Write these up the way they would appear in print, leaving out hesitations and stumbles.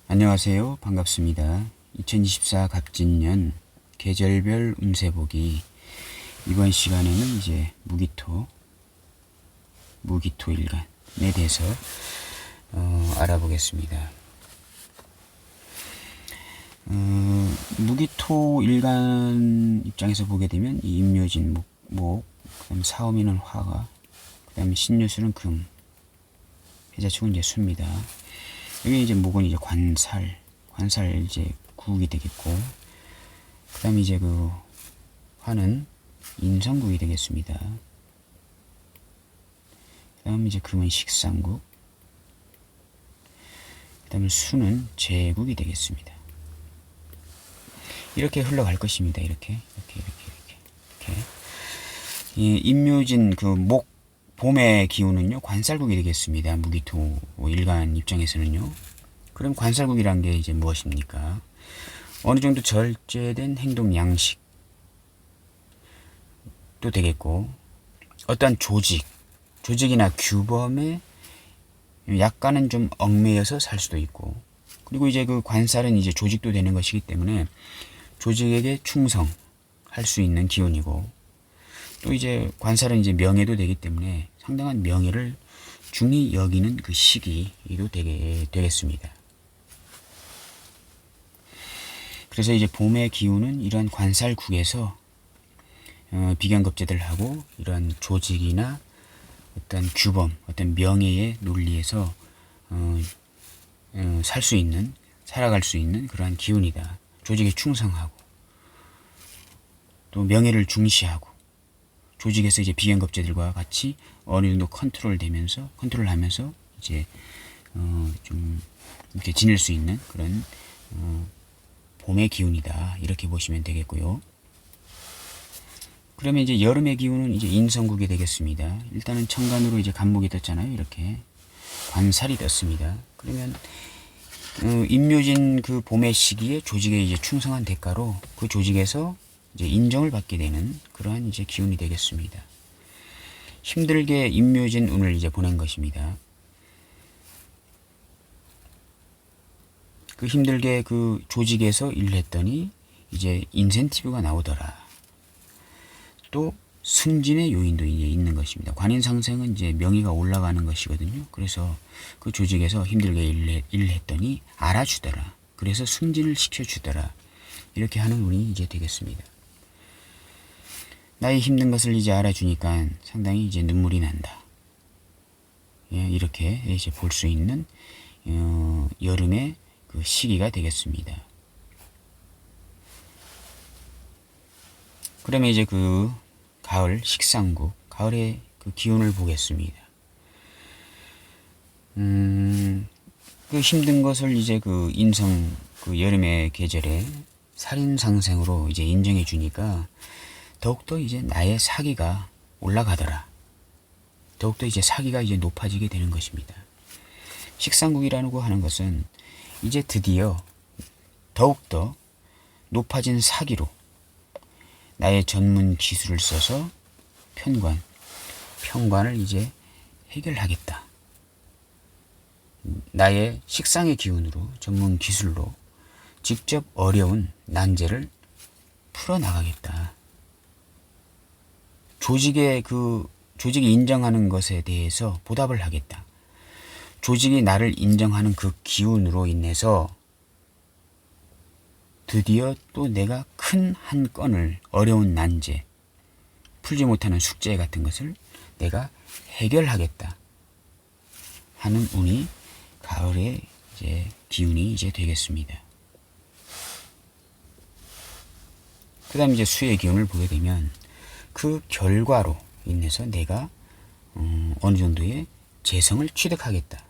안녕하세요. 반갑습니다. 2024 갑진년 계절별 운세 보기. 이번 시간에는 이제 무기토 일간에 대해서 알아보겠습니다. 무기토 일간 입장에서 보게 되면 이 임묘진 목, 그다음 사오미는 화가, 그다음에 신유수는 금, 해자축은 이제 수입니다. 여기 이제 목은 이제 관살 이제 구국이 되겠고, 그 다음에 이제 그 화는 인성국이 되겠습니다. 그 다음에 이제 금은 식상국, 그 다음에 수는 제국이 되겠습니다. 이렇게 흘러갈 것입니다. 이렇게. 이 임묘진 그 목, 봄의 기운은요, 관살국이 되겠습니다. 무기토 일간 입장에서는요. 그럼 관살국이란 게 이제 무엇입니까? 어느 정도 절제된 행동 양식도 되겠고, 어떠한 조직이나 규범에 약간은 좀 얽매여서 살 수도 있고, 그리고 이제 그 관살은 이제 조직도 되는 것이기 때문에 조직에게 충성할 수 있는 기운이고, 또 이제 관살은 이제 명예도 되기 때문에 상당한 명예를 중히 여기는 그 시기도 되겠습니다. 그래서 이제 봄의 기운은 이러한 관살국에서 비견겁제들하고 이러한 조직이나 어떤 규범, 어떤 명예의 논리에서 살아갈 수 있는 그러한 기운이다. 조직에 충성하고 또 명예를 중시하고 조직에서 이제 비견겁제들과 같이 어느 정도 컨트롤하면서 이제 좀 이렇게 지낼 수 있는 그런 봄의 기운이다. 이렇게 보시면 되겠고요. 그러면 이제 여름의 기운은 이제 인성국이 되겠습니다. 일단은 천간으로 이제 간목이 떴잖아요. 이렇게 관살이 떴습니다. 그러면 임묘진 그 봄의 시기에 조직에 이제 충성한 대가로 그 조직에서 이제 인정을 받게 되는 그러한 이제 기운이 되겠습니다. 힘들게 임묘진 운을 이제 보낸 것입니다. 그 힘들게 그 조직에서 일을 했더니 이제 인센티브가 나오더라. 또 승진의 요인도 이제 있는 것입니다. 관인 상승은 이제 명의가 올라가는 것이거든요. 그래서 그 조직에서 힘들게 일을 했더니 알아주더라. 그래서 승진을 시켜주더라. 이렇게 하는 운이 이제 되겠습니다. 나의 힘든 것을 이제 알아주니까 상당히 이제 눈물이 난다. 예, 이렇게 이제 볼 수 있는 여름의 그 시기가 되겠습니다. 그러면 이제 그 가을 식상국, 가을의 그 기운을 보겠습니다. 그 힘든 것을 이제 그 그 여름의 계절에 살인상생으로 이제 인정해 주니까 더욱더 이제 나의 사기가 올라가더라. 더욱더 이제 사기가 이제 높아지게 되는 것입니다. 식상국이라고 하는 것은 이제 드디어 더욱더 높아진 사기로 나의 전문 기술을 써서 편관을 이제 해결하겠다. 나의 식상의 기운으로 전문 기술로 직접 어려운 난제를 풀어나가겠다. 조직이 인정하는 것에 대해서 보답을 하겠다. 조직이 나를 인정하는 그 기운으로 인해서 드디어 또 내가 큰 한 건을 어려운 난제, 풀지 못하는 숙제 같은 것을 내가 해결하겠다 하는 운이 가을의 이제 기운이 이제 되겠습니다. 그 다음에 이제 수의 기운을 보게 되면 그 결과로 인해서 내가 어느 정도의 재성을 취득하겠다.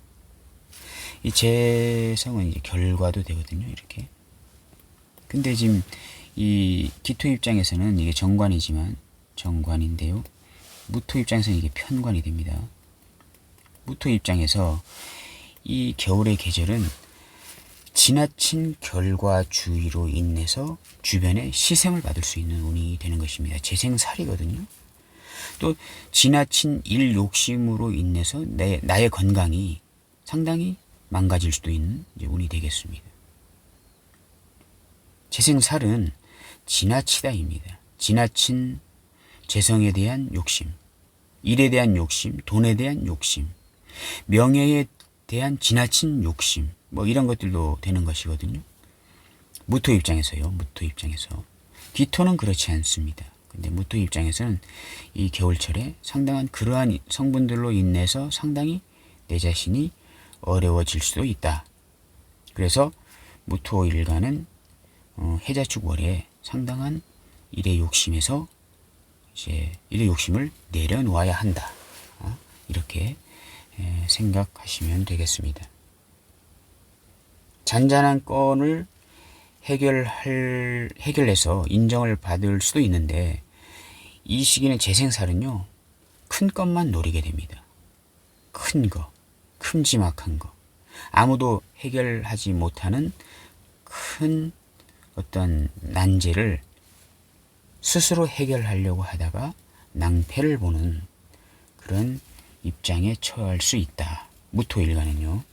이 재성은 이제 결과도 되거든요. 이렇게. 근데 지금 이 기토 입장에서는 이게 정관인데요. 무토 입장에서는 이게 편관이 됩니다. 무토 입장에서 이 겨울의 계절은 지나친 결과주의로 인해서 주변에 시샘을 받을 수 있는 운이 되는 것입니다. 재생살이거든요. 또 지나친 일 욕심으로 인해서 나의 건강이 상당히 망가질 수도 있는 이제 운이 되겠습니다. 재생살은 지나치다입니다. 지나친 재성에 대한 욕심, 일에 대한 욕심, 돈에 대한 욕심, 명예에 대한 지나친 욕심, 뭐 이런 것들도 되는 것이거든요. 무토 입장에서요. 무토 입장에서. 기토는 그렇지 않습니다. 근데 무토 입장에서는 이 겨울철에 상당한 그러한 성분들로 인해서 상당히 내 자신이 어려워질 수도 있다. 그래서 무토 일간은 해자축 월에 상당한 일의 욕심에서 이제 일의 욕심을 내려놓아야 한다. 이렇게 생각하시면 되겠습니다. 잔잔한 건을 해결해서 인정을 받을 수도 있는데 이 시기는 재생살은요. 큰 것만 노리게 됩니다. 큰 거, 큼지막한 거. 아무도 해결하지 못하는 큰 어떤 난제를 스스로 해결하려고 하다가 낭패를 보는 그런 입장에 처할 수 있다. 무토일간은요.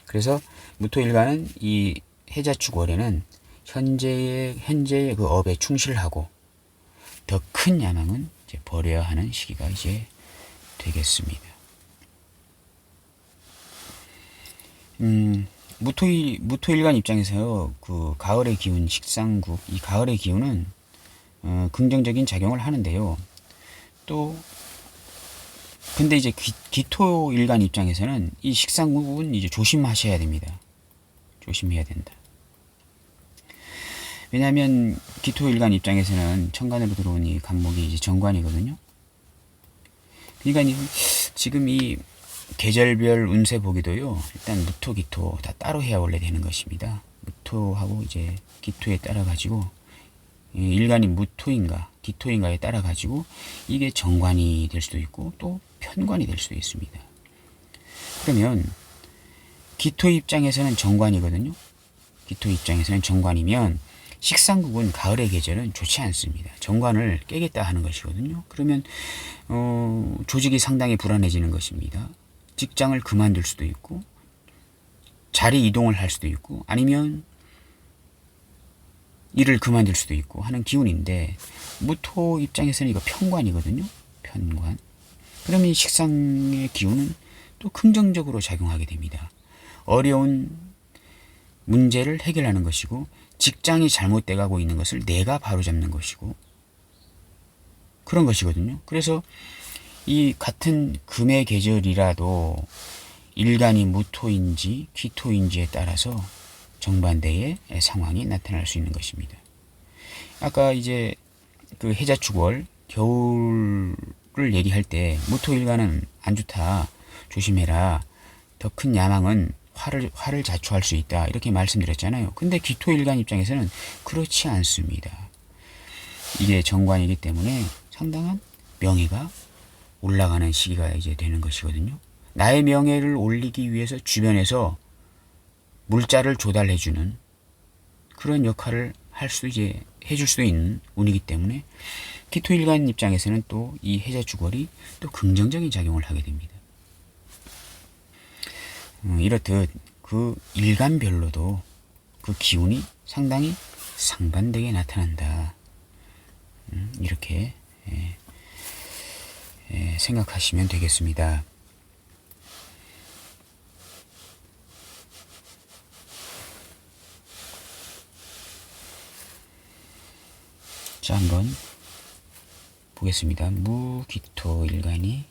그래서 무토일간은 이 해자축 월에는 현재의 그 업에 충실하고 더 큰 야망은 이제 버려야 하는 시기가 이제 되겠습니다. 무토일간 입장에서요, 그 가을의 기운, 식상국, 이 가을의 기운은 긍정적인 작용을 하는데요. 또 근데 이제 기토일간 입장에서는 이 식상국은 이제 조심하셔야 됩니다. 조심해야 된다. 왜냐하면 기토일간 입장에서는 천간으로 들어온 이 간목이 이제 정관이거든요. 그러니까 지금 이 계절별 운세 보기도요. 일단 무토, 기토 다 따로 해야 원래 되는 것입니다. 무토하고 이제 기토에 따라 가지고 일간이 무토인가 기토인가에 따라 가지고 이게 정관이 될 수도 있고 또 편관이 될 수도 있습니다. 그러면 기토 입장에서는 정관이거든요. 기토 입장에서는 정관이면 식상국은 가을의 계절은 좋지 않습니다. 정관을 깨겠다 하는 것이거든요. 그러면 조직이 상당히 불안해지는 것입니다. 직장을 그만둘 수도 있고 자리 이동을 할 수도 있고 아니면 일을 그만둘 수도 있고 하는 기운인데 무토 입장에서는 이거 편관이거든요. 편관. 그러면 이 식상의 기운은 또 긍정적으로 작용하게 됩니다. 어려운 문제를 해결하는 것이고 직장이 잘못돼 가고 있는 것을 내가 바로잡는 것이고 그런 것이거든요. 그래서 이 같은 금의 계절이라도 일간이 무토인지 기토인지에 따라서 정반대의 상황이 나타날 수 있는 것입니다. 아까 이제 그 해자축월 겨울을 얘기할 때 무토일간은 안 좋다 조심해라 더 큰 야망은 화를 자초할 수 있다 이렇게 말씀드렸잖아요. 근데 기토일간 입장에서는 그렇지 않습니다. 이게 정관이기 때문에 상당한 명예가 올라가는 시기가 이제 되는 것이거든요. 나의 명예를 올리기 위해서 주변에서 물자를 조달해주는 그런 역할을 해줄 수도 있는 운이기 때문에 기토일간 입장에서는 또 이 해자축월이 또 긍정적인 작용을 하게 됩니다. 이렇듯 그 일간별로도 그 기운이 상당히 상반되게 나타난다. 이렇게 생각하시면 되겠습니다. 자, 한번 보겠습니다. 무기토 일간이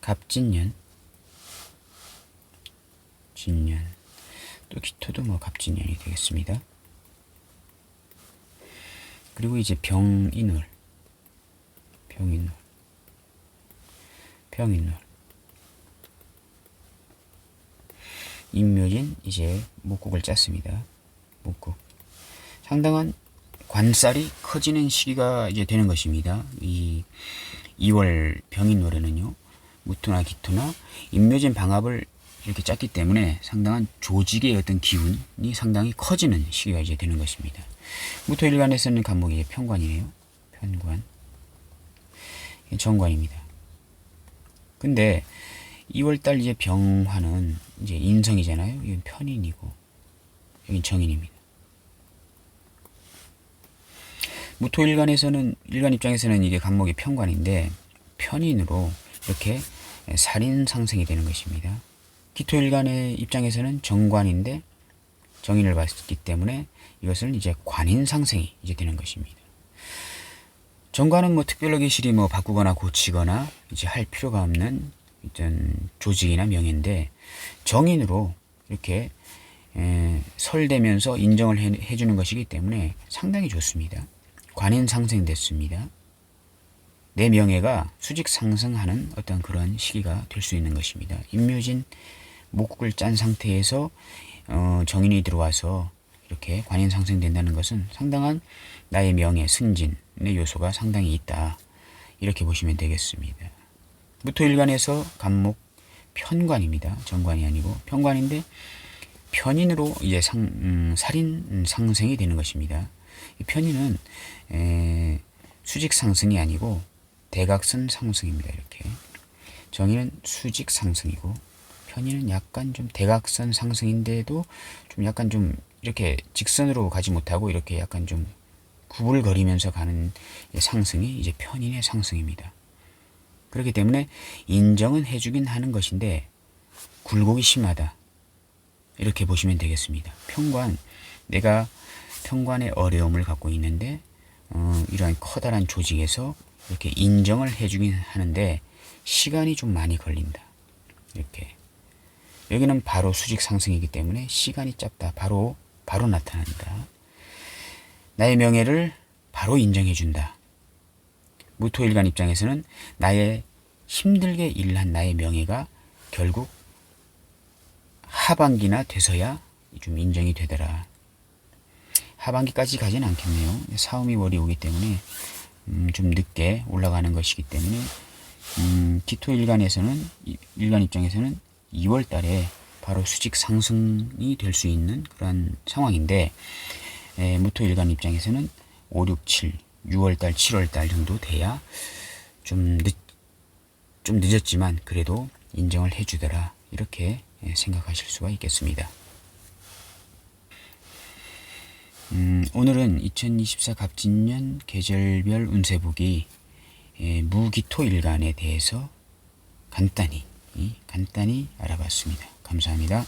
갑진년, 진년, 또 기토도 뭐 갑진년이 되겠습니다. 그리고 이제 병인월, 임묘진 이제 목국을 짰습니다. 목국. 상당한 관살이 커지는 시기가 이제 되는 것입니다. 이 2월 병인월에는요. 무토나 기토나 임묘진 방합을 이렇게 짰기 때문에 상당한 조직의 어떤 기운이 상당히 커지는 시기가 이제 되는 것입니다. 무토일간에서는 간목이 편관이에요. 편관. 정관입니다. 근데 2월달 이제 병화는 이제 인성이잖아요. 이건 편인이고 여긴 정인입니다. 무토일간에서는 일간 입장에서는 이게 간목이 편관인데 편인으로 이렇게 살인 상승이 되는 것입니다. 기토일간의 입장에서는 정관인데 정인을 봤기 때문에 이것은 이제 관인 상승이 이제 되는 것입니다. 정관은 뭐 특별하게 실이 뭐 바꾸거나 고치거나 이제 할 필요가 없는 어떤 조직이나 명예인데 정인으로 이렇게 설되면서 인정을 해주는 것이기 때문에 상당히 좋습니다. 관인 상승됐습니다. 내 명예가 수직 상승하는 어떤 그런 시기가 될 수 있는 것입니다. 임묘진 목국을 짠 상태에서 정인이 들어와서 이렇게 관인 상승된다는 것은 상당한 나의 명예, 승진의 요소가 상당히 있다. 이렇게 보시면 되겠습니다. 무토일간에서 간목 편관입니다. 정관이 아니고 편관인데 편인으로 이제 살인 상승이 되는 것입니다. 이 편인은 수직 상승이 아니고 대각선 상승입니다. 이렇게 정인은 수직 상승이고 편인은 약간 좀 대각선 상승인데도 좀 약간 좀 이렇게 직선으로 가지 못하고 이렇게 약간 좀 구불거리면서 가는 상승이 이제 편인의 상승입니다. 그렇기 때문에 인정은 해주긴 하는 것인데 굴곡이 심하다. 이렇게 보시면 되겠습니다. 편관, 내가 편관의 어려움을 갖고 있는데 이러한 커다란 조직에서 이렇게 인정을 해주긴 하는데 시간이 좀 많이 걸린다. 이렇게 여기는 바로 수직 상승이기 때문에 시간이 짧다. 바로 나타난다. 나의 명예를 바로 인정해준다. 무토일간 입장에서는 나의 힘들게 일한 나의 명예가 결국 하반기나 돼서야 좀 인정이 되더라. 하반기까지 가진 않겠네요. 사음이 월이 오기 때문에 좀 늦게 올라가는 것이기 때문에 기토일간에서는 일간 입장에서는 2월 달에 바로 수직 상승이 될 수 있는 그런 상황인데 무토일간 입장에서는 5, 6, 7, 6월 달, 7월 달 정도 돼야 좀 늦었지만 그래도 인정을 해주더라. 이렇게 생각하실 수가 있겠습니다. 오늘은 2024 갑진년 계절별 운세보기 무기토일간에 대해서 간단히 알아봤습니다. 감사합니다.